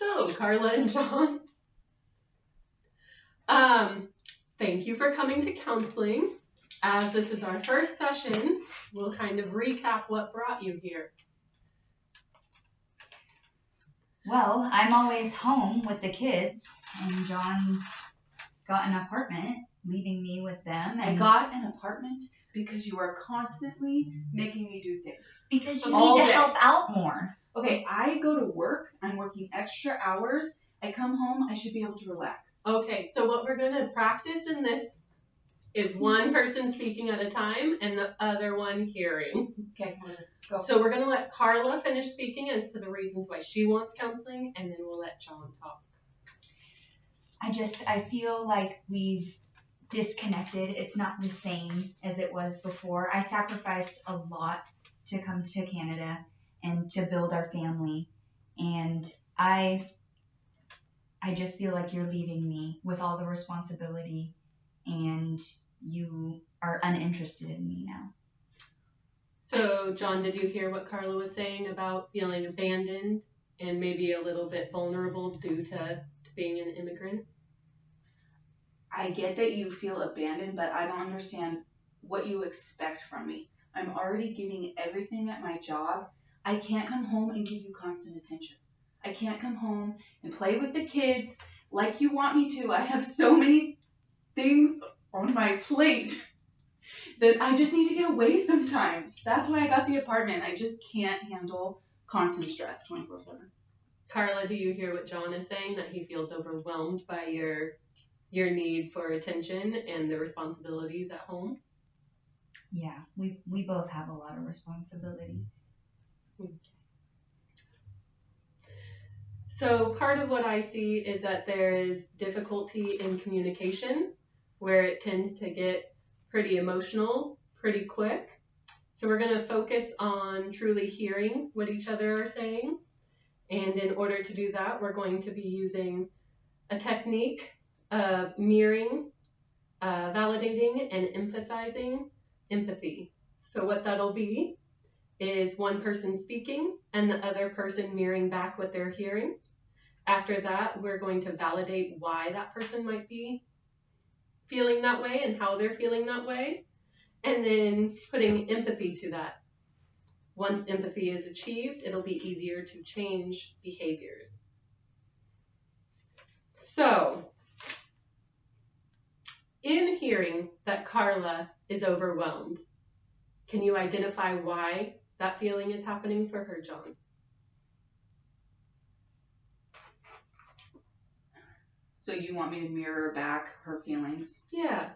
So, Carla and John, thank you for coming to counseling. As this is our first session, we'll kind of recap what brought you here. Well, I'm always home with the kids, and John got an apartment, leaving me with them. I And got an apartment because you are constantly making me do things. because you all need to day. help out more. Okay, I go to work, I'm working extra hours, I come home, I should be able to relax. Okay, so what we're going to practice in this is one person speaking at a time and the other one hearing. Okay, go. So we're going to let Carla finish speaking as to the reasons why she wants counseling, and then we'll let John talk. I feel like we've disconnected. It's not the same as it was before. I sacrificed a lot to come to Canada and to build our family. And I just feel like you're leaving me with all the responsibility, and you are uninterested in me now. So, John, did you hear what Carla was saying about feeling abandoned and maybe a little bit vulnerable due to being an immigrant? I get that you feel abandoned, but I don't understand what you expect from me. I'm already giving everything at my job. I can't come home and give you constant attention. I can't come home and play with the kids like you want me to. I have so many things on my plate that I just need to get away sometimes. That's why I got the apartment. I just can't handle constant stress 24/7. Carla, do you hear what John is saying, that he feels overwhelmed by your need for attention and the responsibilities at home? Yeah, we both have a lot of responsibilities. Okay. So part of what I see is that there is difficulty in communication, where it tends to get pretty emotional pretty quick. So we're going to focus on truly hearing what each other are saying. And in order to do that, we're going to be using a technique of mirroring, validating, and emphasizing empathy. So what that'll be is one person speaking and the other person mirroring back what they're hearing. After that, we're going to validate why that person might be feeling that way and how they're feeling that way, and then putting empathy to that. Once empathy is achieved, it'll be easier to change behaviors. So, in hearing that Carla is overwhelmed, can you identify why that feeling is happening for her, John? So you want me to mirror back her feelings? Yeah.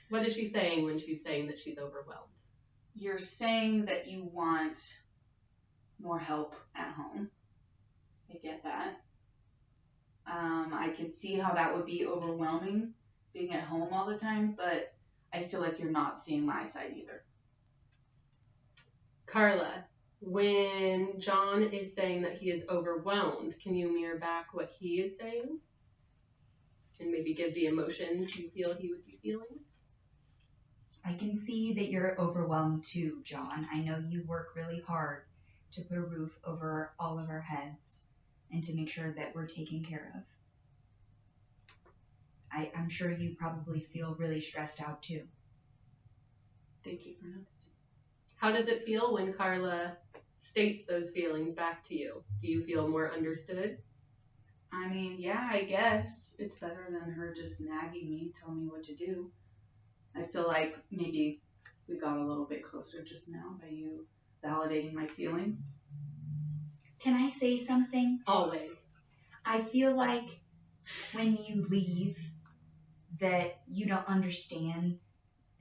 What is she saying when she's saying that she's overwhelmed? You're saying that you want more help at home. I get that. I can see how that would be overwhelming, being at home all the time, but I feel like you're not seeing my side either. Carla, when John is saying that he is overwhelmed, can you mirror back what he is saying? And maybe give the emotion you feel he would be feeling? I can see that you're overwhelmed too, John. I know you work really hard to put a roof over all of our heads and to make sure that we're taken care of. I'm sure you probably feel really stressed out too. Thank you for noticing. How does it feel when Carla states those feelings back to you? Do you feel more understood? I mean, yeah, I guess it's better than her just nagging me, telling me what to do. I feel like maybe we got a little bit closer just now by you validating my feelings. Can I say something? Always. I feel like when you leave that you don't understand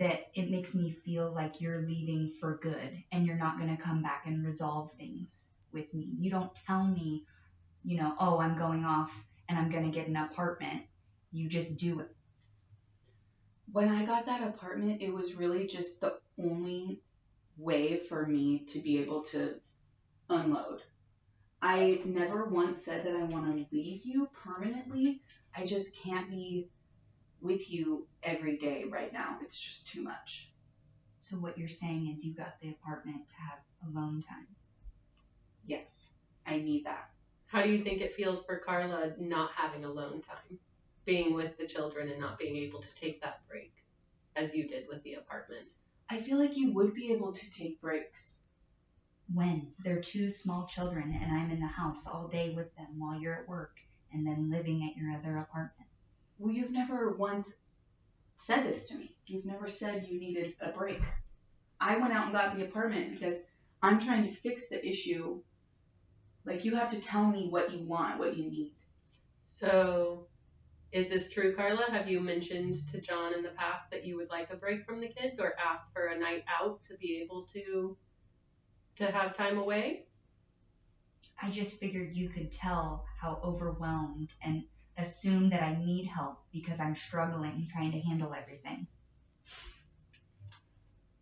that it makes me feel like you're leaving for good and you're not going to come back and resolve things with me. You don't tell me, oh, I'm going off and I'm going to get an apartment. You just do it. When I got that apartment, it was really just the only way for me to be able to unload. I never once said that I want to leave you permanently. I just can't be with you every day right now. It's just too much. So what you're saying is you got the apartment to have alone time. Yes, I need that. How do you think it feels for Carla not having alone time, being with the children and not being able to take that break as you did with the apartment? I feel like you would be able to take breaks. When they're two small children and I'm in the house all day with them while you're at work and then living at your other apartment. Well, you've never once said this to me. You've never said you needed a break. I went out and got the apartment because I'm trying to fix the issue. Like, you have to tell me what you want, what you need. So, is this true, Carla? Have you mentioned to John in the past that you would like a break from the kids or asked for a night out to be able to have time away? I just figured you could tell how overwhelmed and assume that I need help because I'm struggling trying to handle everything.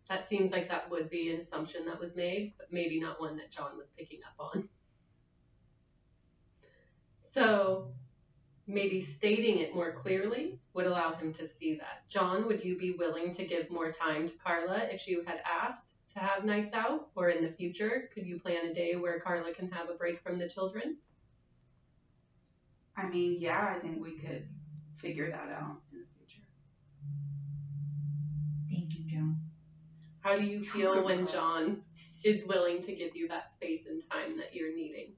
That seems like that would be an assumption that was made, but maybe not one that John was picking up on. So maybe stating it more clearly would allow him to see that. John, would you be willing to give more time to Carla if you had asked to have nights out? Or in the future, could you plan a day where Carla can have a break from the children? I mean, yeah, I think we could figure that out in the future. Thank you, Joan. How do you feel when John is willing to give you that space and time that you're needing?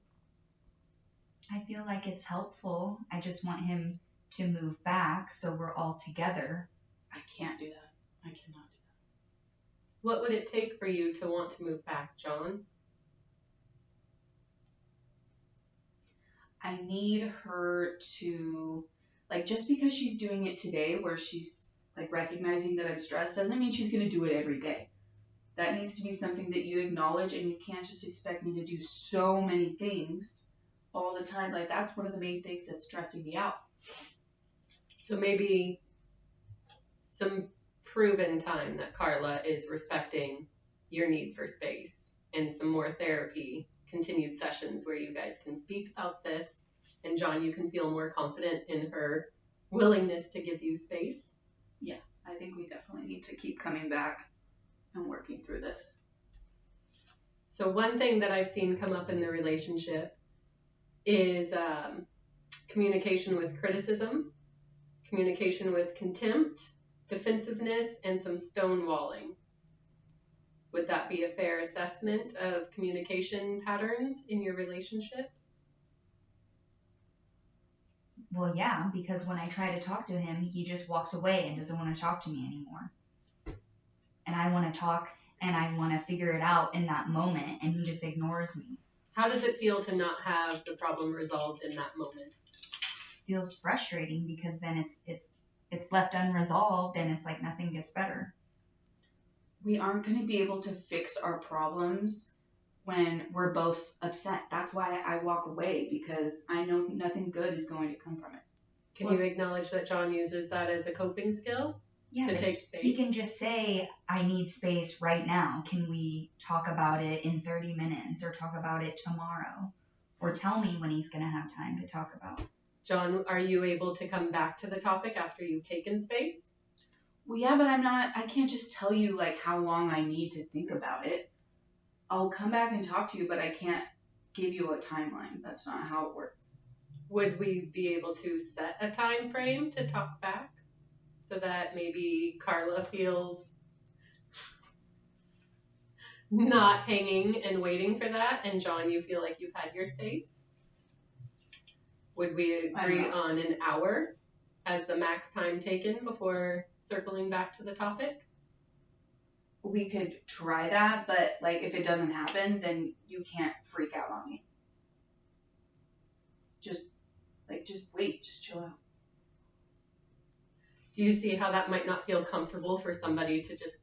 I feel like it's helpful. I just want him to move back so we're all together. I can't do that. I cannot do that. What would it take for you to want to move back, John? I need her to, like, just because she's doing it today where she's, like, recognizing that I'm stressed doesn't mean she's going to do it every day. That needs to be something that you acknowledge, and you can't just expect me to do so many things all the time. Like, that's one of the main things that's stressing me out. So maybe some proven time that Carla is respecting your need for space and some more therapy, continued sessions where you guys can speak about this. And John, you can feel more confident in her willingness to give you space. Yeah, I think we definitely need to keep coming back and working through this. So one thing that I've seen come up in the relationship is communication with criticism, communication with contempt, defensiveness, and some stonewalling. Would that be a fair assessment of communication patterns in your relationship? Well, yeah, because when I try to talk to him, he just walks away and doesn't want to talk to me anymore. And I want to talk and I want to figure it out in that moment, and he just ignores me. How does it feel to not have the problem resolved in that moment? Feels frustrating because then it's left unresolved and it's like nothing gets better. We aren't going to be able to fix our problems when we're both upset. That's why I walk away, because I know nothing good is going to come from it. Can you acknowledge that John uses that as a coping skill? Yeah, To take space? He can just say, I need space right now. Can we talk about it in 30 minutes or talk about it tomorrow? Or tell me when he's going to have time to talk about it. John, are you able to come back to the topic after you've taken space? Well, yeah, but I can't just tell you, like, how long I need to think about it. I'll come back and talk to you, but I can't give you a timeline. That's not how it works. Would we be able to set a time frame to talk back so that maybe Carla feels not hanging and waiting for that, and John, you feel like you've had your space? Would we agree on an hour as the max time taken before circling back to the topic? We could try that, but, like, if it doesn't happen, then you can't freak out on me. Just wait, just chill out. Do you see how that might not feel comfortable for somebody to just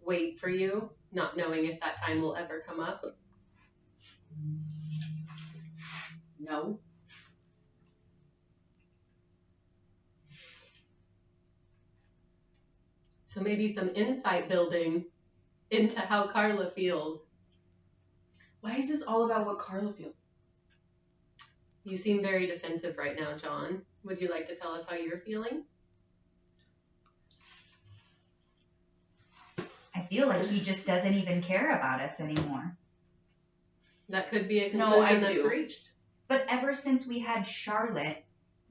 wait for you, not knowing if that time will ever come up? No. So maybe some insight building into how Carla feels. Why is this all about what Carla feels? You seem very defensive right now, John. Would you like to tell us how you're feeling? I feel like he just doesn't even care about us anymore. That could be a conclusion that's do. reached. But ever since we had Charlotte,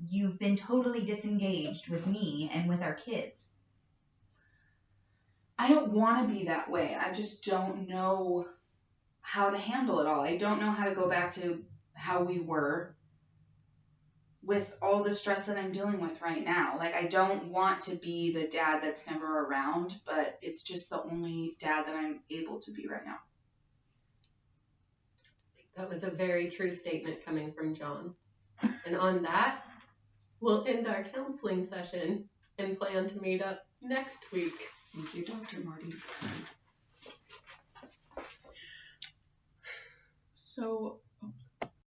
you've been totally disengaged with me and with our kids. I don't want to be that way. I just don't know how to handle it all. I don't know how to go back to how we were with all the stress that I'm dealing with right now. Like, I don't want to be the dad that's never around, but it's just the only dad that I'm able to be right now. That was a very true statement coming from John. And on that, we'll end our counseling session and plan to meet up next week. Thank you, Dr. Marty. So